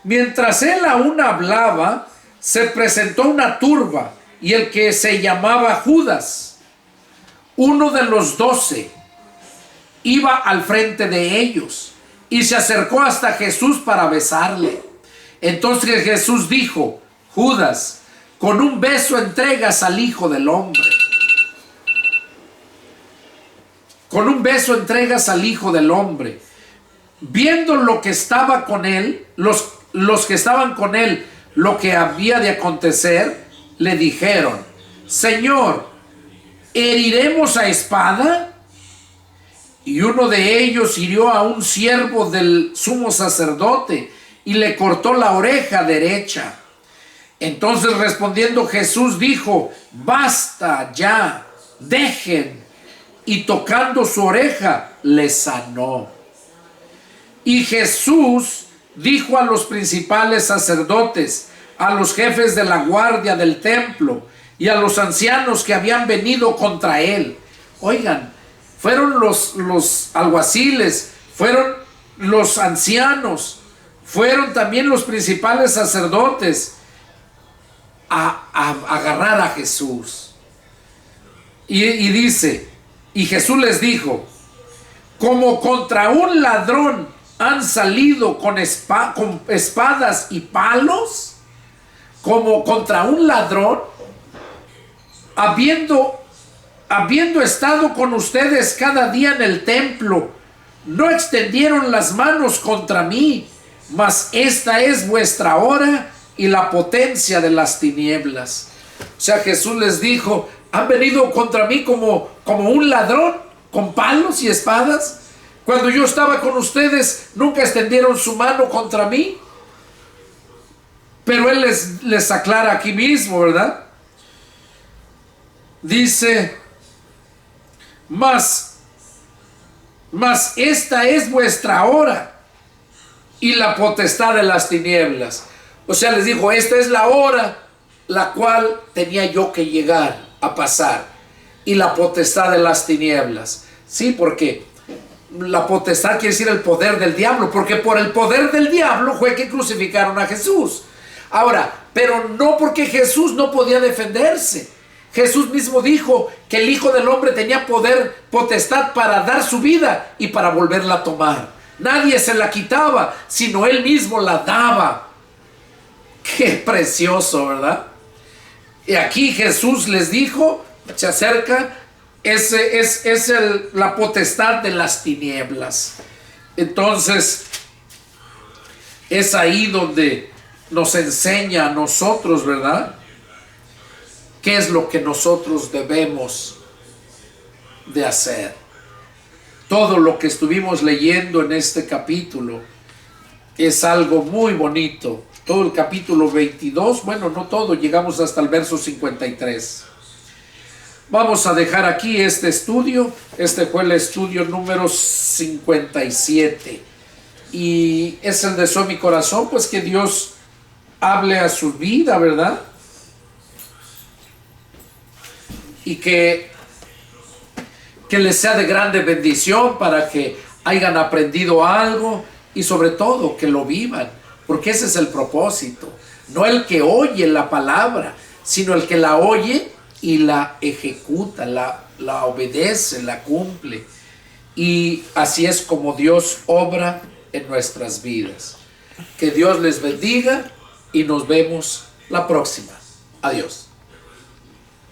S1: Mientras él aún hablaba, se presentó una turba, y el que se llamaba Judas, uno de los 12, iba al frente de ellos y se acercó hasta Jesús para besarle. Entonces Jesús dijo: Judas, con un beso entregas al Hijo del Hombre. Con un beso entregas al Hijo del Hombre. Viendo lo que estaba con él, los que estaban con él, lo que había de acontecer, le dijeron: Señor, ¿heriremos a espada? Y uno de ellos hirió a un siervo del sumo sacerdote y le cortó la oreja derecha. Entonces respondiendo Jesús dijo: basta ya, dejen. Y tocando su oreja, le sanó. Y Jesús dijo a los principales sacerdotes, a los jefes de la guardia del templo y a los ancianos que habían venido contra él: oigan, fueron los alguaciles, fueron los ancianos, fueron también los principales sacerdotes a agarrar a Jesús. Y dice: y Jesús les dijo: como contra un ladrón han salido con espadas y palos, como contra un ladrón, habiendo estado con ustedes cada día en el templo, no extendieron las manos contra mí, mas esta es vuestra hora y la potencia de las tinieblas. O sea, Jesús les dijo: han venido contra mí como un ladrón, con palos y espadas. Cuando yo estaba con ustedes, nunca extendieron su mano contra mí. Pero él les aclara aquí mismo, ¿verdad? Dice: mas esta es vuestra hora y la potestad de las tinieblas. O sea, les dijo: esta es la hora la cual tenía yo que llegar a pasar, y la potestad de las tinieblas. Sí, porque la potestad quiere decir el poder del diablo, porque por el poder del diablo fue que crucificaron a Jesús. Ahora, pero no porque Jesús no podía defenderse. Jesús mismo dijo que el Hijo del Hombre tenía poder, potestad para dar su vida y para volverla a tomar. Nadie se la quitaba, sino Él mismo la daba. Qué precioso, ¿verdad? Y aquí Jesús les dijo, se acerca, es la potestad de las tinieblas. Entonces, es ahí donde nos enseña a nosotros, ¿verdad? ¿Qué es lo que nosotros debemos de hacer? Todo lo que estuvimos leyendo en este capítulo es algo muy bonito. Todo el capítulo 22, bueno, no todo, llegamos hasta el verso 53. Vamos a dejar aquí este estudio. Este fue el estudio número 57. Y es el deseo de mi corazón, pues que Dios hable a su vida, ¿verdad? Y que les sea de grande bendición para que hayan aprendido algo y sobre todo que lo vivan, porque ese es el propósito. No el que oye la palabra, sino el que la oye y la ejecuta, la obedece, la cumple. Y así es como Dios obra en nuestras vidas. Que Dios les bendiga y nos vemos la próxima. Adiós.